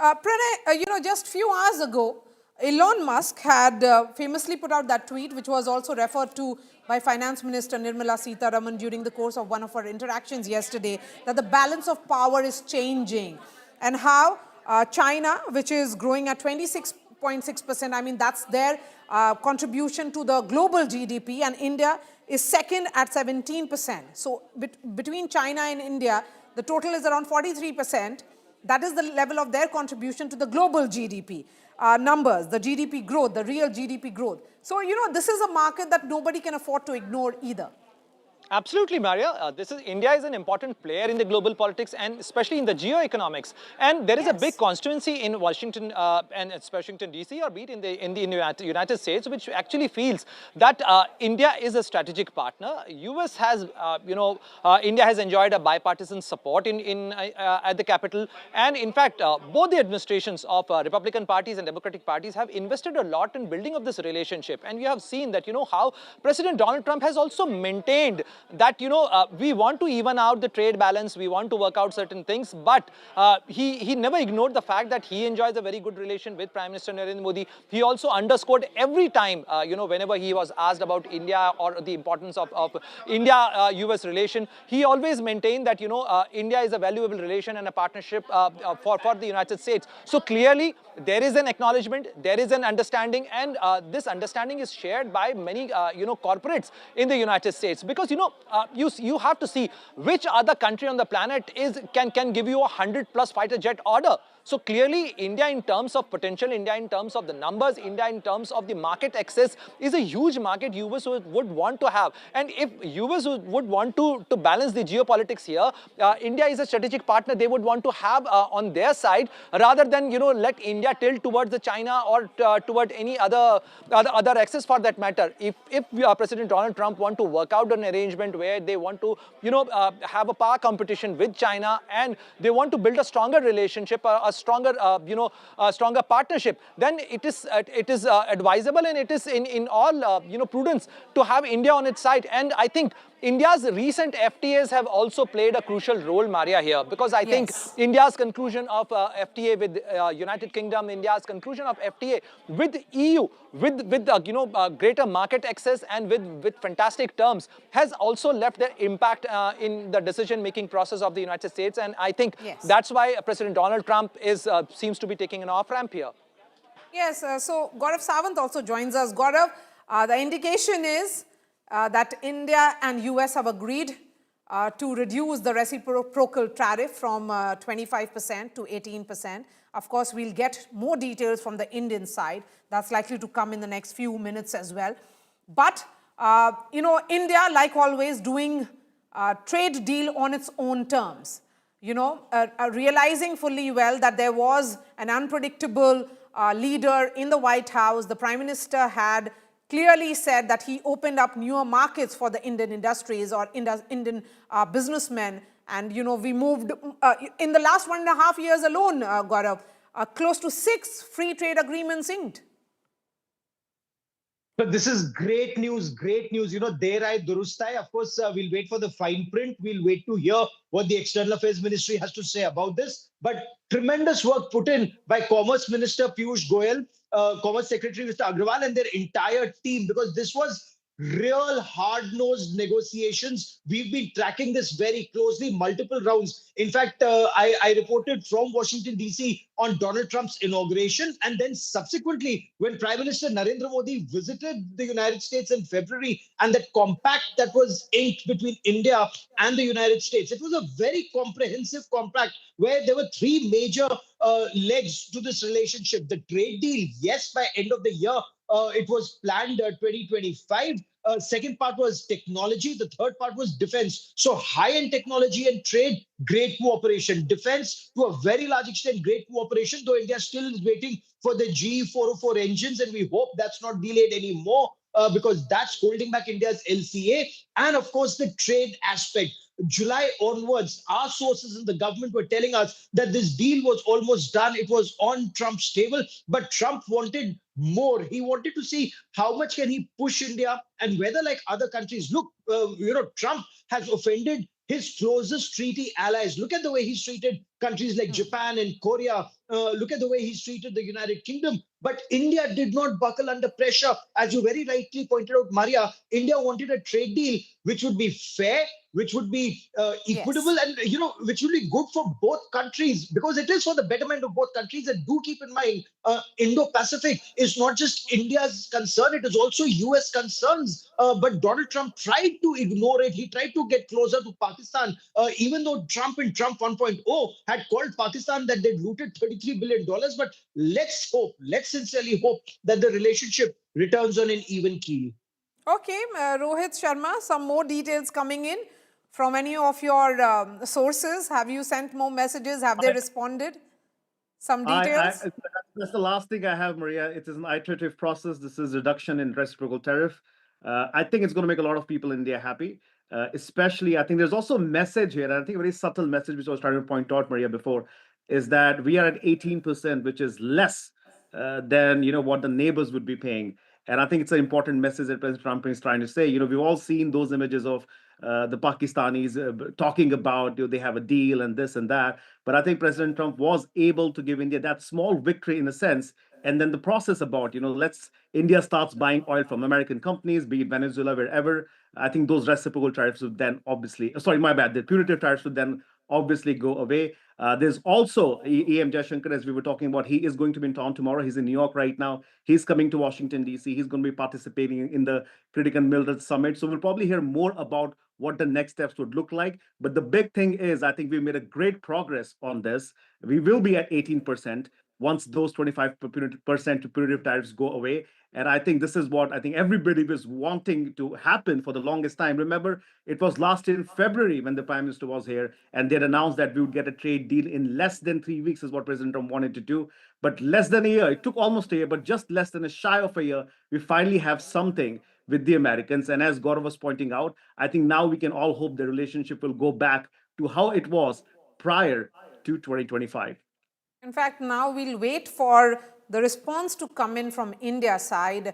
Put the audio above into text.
Pranay, just few hours ago, Elon Musk had famously put out that tweet, which was also referred to by Finance Minister Nirmala Sitharaman during the course of one of our interactions yesterday, that the balance of power is changing, and how China, which is growing at 26.6%, I mean, that's their contribution to the global GDP, and India is second at 17%. So between China and India, the total is around 43%. That is the level of their contribution to the global GDP numbers, the GDP growth, the real GDP growth. So, this is a market that nobody can afford to ignore either. Absolutely, Maria. India is an important player in the global politics and especially in the geoeconomics. And there is a big constituency in Washington and it's Washington DC, or be it in the United States, which actually feels that India is a strategic partner. US has, India has enjoyed a bipartisan support at the Capitol, and in fact, both the administrations of Republican parties and Democratic parties have invested a lot in building of this relationship. And we have seen that how President Donald Trump has also maintained that we want to even out the trade balance, we want to work out certain things, but he never ignored the fact that he enjoys a very good relation with Prime Minister Narendra Modi. He also underscored every time whenever he was asked about India or the importance of India-US relation, he always maintained that India is a valuable relation and a partnership for the United States. So clearly there is an acknowledgement, there is an understanding, and this understanding is shared by many corporates in the United States, because you have to see which other country on the planet can give you a 100+ fighter jet order. So clearly India in terms of potential, India in terms of the numbers, India in terms of the market access is a huge market US would want to have. And if US would want to balance the geopolitics here, India is a strategic partner they would want to have on their side, rather than let India tilt towards the China or toward any other access for that matter. If President Donald Trump want to work out an arrangement where they want to have a power competition with China, and they want to build a stronger relationship, a stronger stronger partnership, then it is advisable, and it is in all prudence to have India on its side. And I think India's recent FTAs have also played a crucial role, Maria, here, because I think India's conclusion of FTA with United Kingdom, India's conclusion of FTA with EU, with greater market access and with fantastic terms, has also left their impact in the decision-making process of the United States. And I think that's why President Donald Trump seems to be taking an off-ramp here. Yes, so Gaurav Sawant also joins us. Gaurav, the indication is that India and US have agreed to reduce the reciprocal tariff from 25% to 18%. Of course, we'll get more details from the Indian side. That's likely to come in the next few minutes as well. But, India, like always, doing a trade deal on its own terms. Realizing fully well that there was an unpredictable leader in the White House. The Prime Minister had clearly said that he opened up newer markets for the Indian industries or Indian businessmen. And, we moved, in the last 1.5 years alone, Gaurav, close to 6 free trade agreements inked. But this is great news, great news. Der durustai. Of course, we'll wait for the fine print. We'll wait to hear what the External Affairs Ministry has to say about this. But tremendous work put in by Commerce Minister Piyush Goyal, Commerce Secretary Mr. Agrawal, and their entire team, because this was real hard-nosed negotiations. We've been tracking this very closely, multiple rounds. In fact, I reported from Washington, D.C. on Donald Trump's inauguration, and then subsequently, when Prime Minister Narendra Modi visited the United States in February, and that compact that was inked between India and the United States. It was a very comprehensive compact where there were 3 major legs to this relationship. The trade deal, yes, by end of the year, it was planned 2025. Second part was technology. The third part was defense. So high-end technology and trade, great cooperation. Defense, to a very large extent, great cooperation, though India still is waiting for the GE404 engines, and we hope that's not delayed anymore because that's holding back India's LCA. And of course, the trade aspect. July onwards, our sources in the government were telling us that this deal was almost done. It was on Trump's table, but Trump wanted more. He wanted to see how much can he push India, and whether, like other countries, look, Trump has offended his closest treaty allies. Look at the way he's treated countries like Japan and Korea. Look at the way he's treated the United Kingdom. But India did not buckle under pressure. As you very rightly pointed out, Maria, India wanted a trade deal which would be fair, which would be equitable, Yes. and which would be good for both countries, because it is for the betterment of both countries. And do keep in mind, Indo-Pacific is not just India's concern; it is also U.S. concerns. But Donald Trump tried to ignore it. He tried to get closer to Pakistan, even though Trump in Trump 1.0 had called Pakistan that they looted $33 billion. But let's sincerely hope that the relationship returns on an even keel. Okay, Rohit Sharma, some more details coming in from any of your sources. Have you sent more messages? Have they responded? Some details? That's the last thing I have, Maria. It is an iterative process. This is reduction in reciprocal tariff. I think it's going to make a lot of people in India happy. Especially, I think there's also a message here, and I think a very subtle message, which I was trying to point out, Maria, before, is that we are at 18%, which is less than what the neighbors would be paying. And I think it's an important message that President Trump is trying to say. We've all seen those images of the Pakistanis talking about they have a deal and this and that. But I think President Trump was able to give India that small victory in a sense. And then the process about, let's India starts buying oil from American companies, be it Venezuela, wherever. I think those reciprocal tariffs would then obviously, sorry, my bad, the punitive tariffs would then obviously go away. There's also E.M. Jaishankar, as we were talking about. He is going to be in town tomorrow. He's in New York right now. He's coming to Washington, D.C. He's going to be participating in the Critical Minerals Summit. So we'll probably hear more about what the next steps would look like. But the big thing is, I think we've made a great progress on this. We will be at 18% once those 25% punitive tariffs go away. And I think this is what I think everybody was wanting to happen for the longest time. Remember, it was last year in February when the Prime Minister was here, and they had announced that we would get a trade deal in less than 3 weeks, is what President Trump wanted to do. But less than a year, it took almost a year, but just less than a shy of a year, we finally have something with the Americans. And as Gaurav was pointing out, I think now we can all hope the relationship will go back to how it was prior to 2025. In fact, now we'll wait for the response to come in from India side.